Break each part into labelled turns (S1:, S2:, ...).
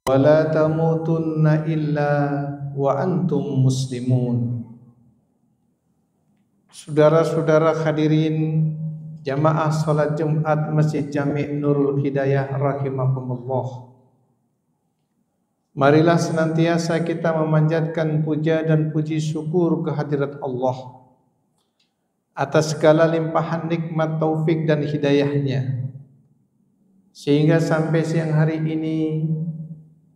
S1: ولا تموتن إلا وأنتم مسلمون. Saudara-saudara hadirin jamaah salat Jumat Masjid Jami' Nurul Hidayah rahimakumullah. Marilah senantiasa kita memanjatkan puja dan puji syukur kehadirat Allah atas segala limpahan nikmat taufik dan hidayahnya, sehingga sampai siang hari ini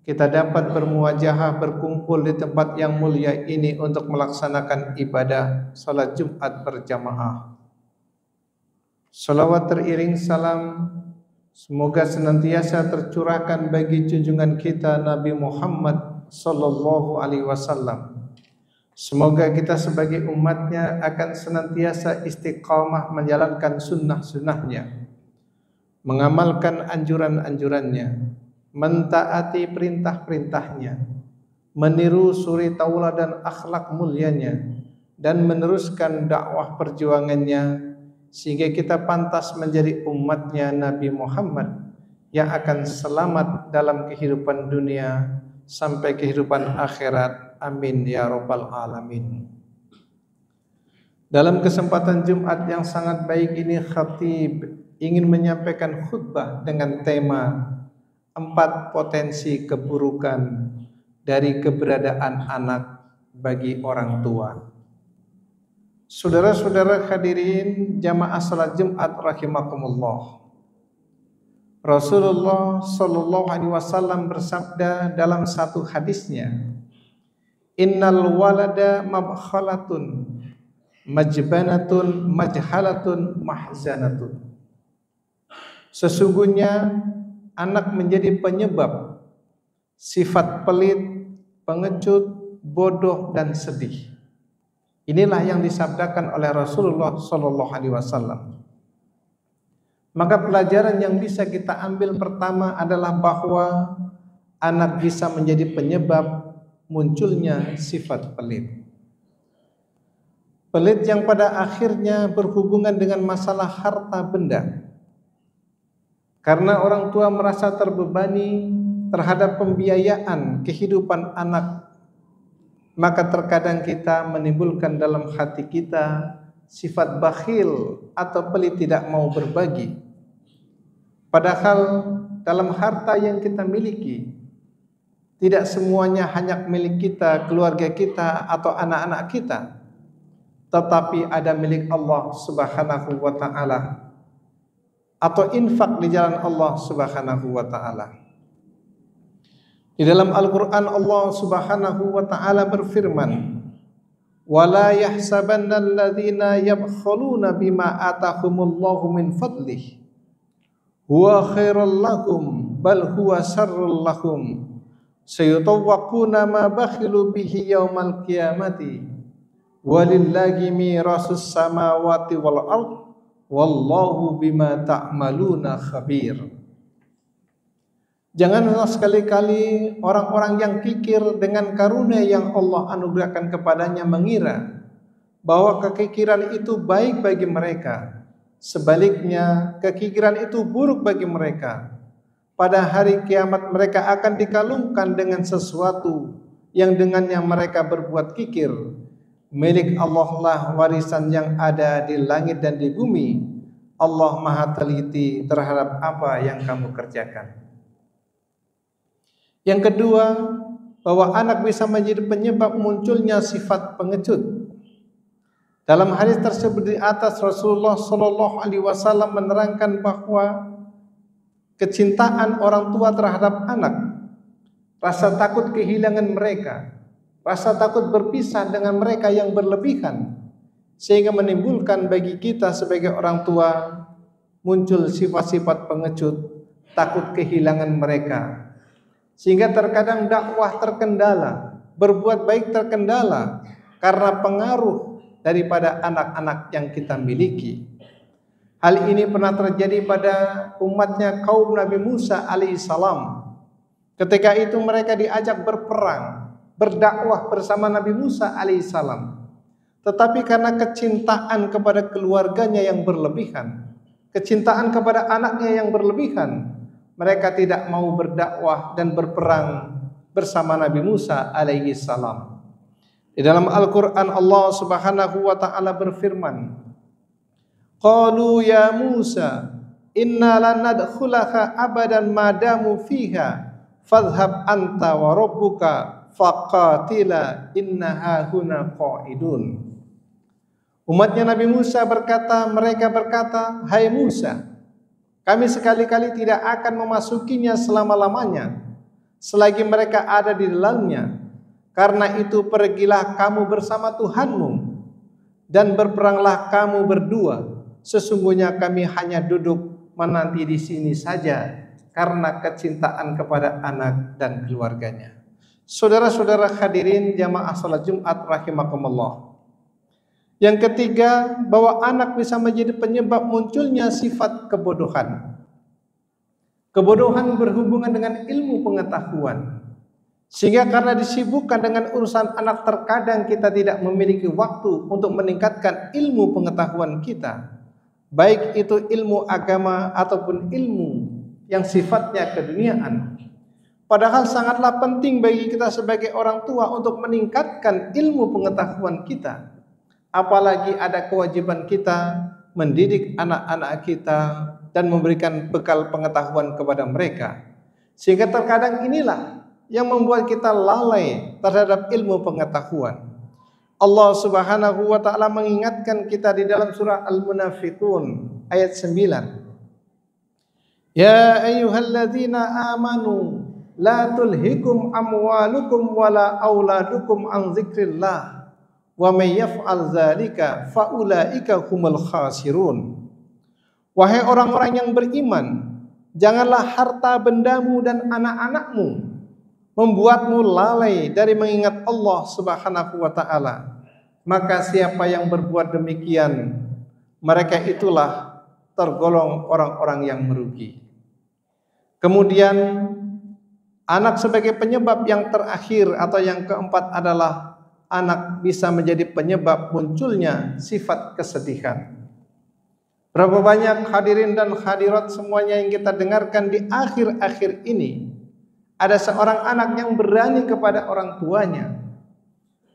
S1: kita dapat bermuwajahah berkumpul di tempat yang mulia ini untuk melaksanakan ibadah salat Jumat berjamaah. Salawat teriring salam semoga senantiasa tercurahkan bagi junjungan kita Nabi Muhammad sallallahu alaihi wasallam. Semoga kita sebagai umatnya akan senantiasa istiqamah menjalankan sunnah-sunnahnya, mengamalkan anjuran-anjurannya, mentaati perintah-perintahnya, meniru suri tauladan akhlak mulianya, dan meneruskan dakwah perjuangannya, sehingga kita pantas menjadi umatnya Nabi Muhammad yang akan selamat dalam kehidupan dunia sampai kehidupan akhirat. Amin ya rabbal alamin. Dalam kesempatan Jumat yang sangat baik ini, khatib ingin menyampaikan khutbah dengan tema 4 potensi keburukan dari keberadaan anak bagi orang tua. Saudara-saudara hadirin jamaah salat Jumat rahimakumullah. Rasulullah sallallahu alaihi wasallam bersabda dalam satu hadisnya, "Innal walada mabkhalatun majbanatun majhalatun mahzanatun." Sesungguhnya anak menjadi penyebab sifat pelit, pengecut, bodoh dan sedih. Inilah yang disabdakan oleh Rasulullah sallallahu alaihi wasallam. Maka pelajaran yang bisa kita ambil pertama adalah bahwa anak bisa menjadi penyebab munculnya sifat pelit. Pelit yang pada akhirnya berhubungan dengan masalah harta benda. Karena orang tua merasa terbebani terhadap pembiayaan kehidupan anak, maka terkadang kita menimbulkan dalam hati kita sifat bakhil atau pelit, tidak mau berbagi. Padahal dalam harta yang kita miliki, tidak semuanya hanya milik kita, keluarga kita atau anak-anak kita, tetapi ada milik Allah Subhanahu wa ta'ala, atau infak di jalan Allah Subhanahu wa ta'ala. Di dalam Al-Quran Allah Subhanahu wa ta'ala berfirman, "Wala yahsabanna alladhina yabkhuluna bima atahumullahu min fadlih huwa khairul lahum bal huwa syarrul lahum sayutawwaquna ma bakhilu bihi yaumal qiyamati walillahi mirasus samawati wal ard wallahu bima ta'maluna khabir." Janganlah sekali-kali orang-orang yang kikir dengan karunia yang Allah anugerahkan kepadanya mengira bahwa kekikiran itu baik bagi mereka. Sebaliknya, kekikiran itu buruk bagi mereka. Pada hari kiamat mereka akan dikalungkan dengan sesuatu yang dengannya mereka berbuat kikir. Milik Allah lah warisan yang ada di langit dan di bumi. Allah Maha teliti terhadap apa yang kamu kerjakan. Yang kedua, bahwa anak bisa menjadi penyebab munculnya sifat pengecut. Dalam hadis tersebut di atas, Rasulullah sallallahu alaihi wasallam menerangkan bahwa kecintaan orang tua terhadap anak, rasa takut kehilangan mereka, rasa takut berpisah dengan mereka yang berlebihan, sehingga menimbulkan bagi kita sebagai orang tua muncul sifat-sifat pengecut, takut kehilangan mereka. Sehingga terkadang dakwah terkendala, berbuat baik terkendala karena pengaruh daripada anak-anak yang kita miliki. Hal ini pernah terjadi pada umatnya kaum Nabi Musa alaihissalam. Ketika itu mereka diajak berperang, berdakwah bersama Nabi Musa alaihissalam. Tetapi karena kecintaan kepada keluarganya yang berlebihan, kecintaan kepada anaknya yang berlebihan, mereka tidak mau berdakwah dan berperang bersama Nabi Musa alaihi salam. Di dalam Al-Quran Allah Subhanahu wa ta'ala berfirman, qalu ya Musa inna lan nadkhulaha abadan madamu fiha fadhhab anta wa rabbuka faqatila innaha huna qa'idun. Umatnya Nabi Musa mereka berkata, hai Musa, kami sekali-kali tidak akan memasukinya selama-lamanya selagi mereka ada di dalamnya. Karena itu pergilah kamu bersama Tuhanmu dan berperanglah kamu berdua. Sesungguhnya kami hanya duduk menanti di sini saja karena kecintaan kepada anak dan keluarganya. Saudara-saudara hadirin jamaah salat Jumat rahimakumullah. Yang ketiga, bahwa anak bisa menjadi penyebab munculnya sifat kebodohan. Kebodohan berhubungan dengan ilmu pengetahuan. Sehingga karena disibukkan dengan urusan anak, terkadang kita tidak memiliki waktu untuk meningkatkan ilmu pengetahuan kita. Baik itu ilmu agama ataupun ilmu yang sifatnya keduniaan. Padahal sangatlah penting bagi kita sebagai orang tua untuk meningkatkan ilmu pengetahuan kita. Apalagi ada kewajiban kita mendidik anak-anak kita dan memberikan bekal pengetahuan kepada mereka. Sehingga terkadang inilah yang membuat kita lalai terhadap ilmu pengetahuan. Allah Subhanahu wa ta'ala mengingatkan kita di dalam surah Al-Munafiqun ayat 9. Ya ayyuhalladzina amanu la tulhikum amwalukum wala auladukum an dzikrillah wa may yaf'al dzalika faulaika humul khasirun. Wahai orang-orang yang beriman, janganlah harta bendamu dan anak-anakmu membuatmu lalai dari mengingat Allah Subhanahu wa ta'ala. Maka siapa yang berbuat demikian, mereka itulah tergolong orang-orang yang merugi. Kemudian anak sebagai penyebab yang terakhir atau yang keempat adalah anak bisa menjadi penyebab munculnya sifat kesedihan. Berapa banyak hadirin dan hadirat semuanya yang kita dengarkan di akhir-akhir ini, ada seorang anak yang berani kepada orang tuanya.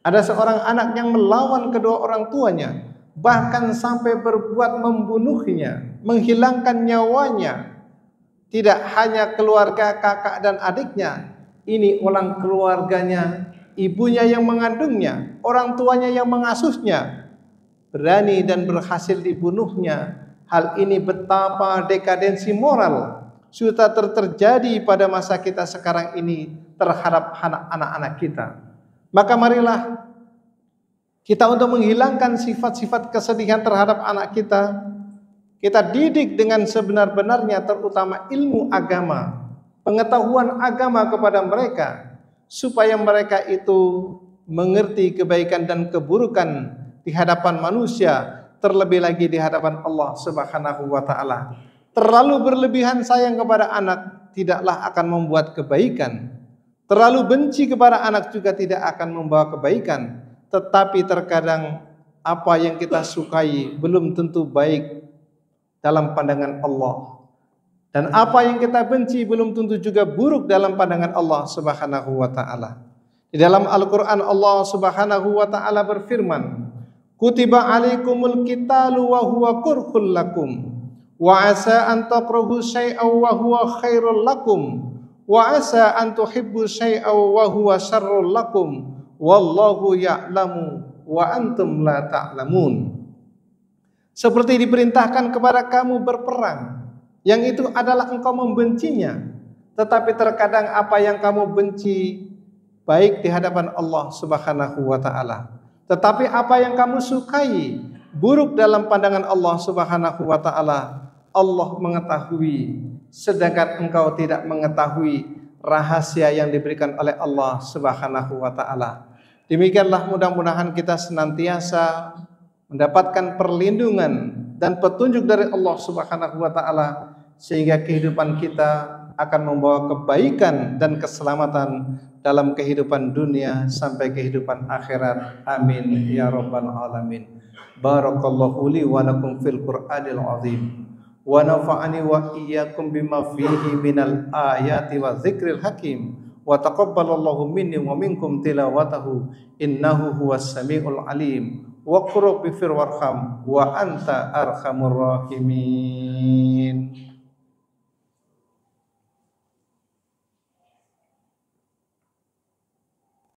S1: Ada seorang anak yang melawan kedua orang tuanya, bahkan sampai berbuat membunuhnya, menghilangkan nyawanya. Tidak hanya keluarga kakak dan adiknya, ini orang keluarganya, ibunya yang mengandungnya, orang tuanya yang mengasuhnya, berani dan berhasil dibunuhnya. Hal ini betapa dekadensi moral sudah terjadi pada masa kita sekarang ini terhadap anak-anak kita. Maka marilah kita untuk menghilangkan sifat-sifat kesedihan terhadap anak kita, kita didik dengan sebenar-benarnya, terutama ilmu agama, pengetahuan agama kepada mereka, supaya mereka itu mengerti kebaikan dan keburukan di hadapan manusia, terlebih lagi di hadapan Allah Subhanahu wa ta'ala. Terlalu berlebihan sayang kepada anak tidaklah akan membuat kebaikan. Terlalu benci kepada anak juga tidak akan membawa kebaikan. Tetapi terkadang apa yang kita sukai belum tentu baik dalam pandangan Allah. Dan apa yang kita benci belum tentu juga buruk dalam pandangan Allah Subhanahu wa ta'ala. Di dalam Al-Quran Allah Subhanahu wa ta'ala berfirman, Kutiba alaikumul qitalu wa huwa kurhul lakum wa asa an takrahu syai'aw wa huwa khairul lakum wa asa an tuhibbu syai'aw wa huwa syarrul lakum wallahu ya'lamu wa antum la ta'lamun. Seperti diperintahkan kepada kamu berperang, yang itu adalah engkau membencinya, tetapi terkadang apa yang kamu benci baik di hadapan Allah Subhanahu wa ta'ala. Tetapi apa yang kamu sukai buruk dalam pandangan Allah Subhanahu wa ta'ala, Allah mengetahui, sedangkan engkau tidak mengetahui rahasia yang diberikan oleh Allah Subhanahu wa ta'ala. Demikianlah mudah-mudahan kita senantiasa mendapatkan perlindungan dan petunjuk dari Allah Subhanahu wa ta'ala, sehingga kehidupan kita akan membawa kebaikan dan keselamatan dalam kehidupan dunia sampai kehidupan akhirat. Amin ya rabbal alamin. Barakallahu li wa lakum fil Qur'anil azim wa nafa'ani wa iyyakum bima fihi minal ayati wa dzikril hakim wa taqabbalallahu minni wa minkum tilawatahu innahu huwas samiul alim wa qur bi fir warham wa anta arhamur rahimin.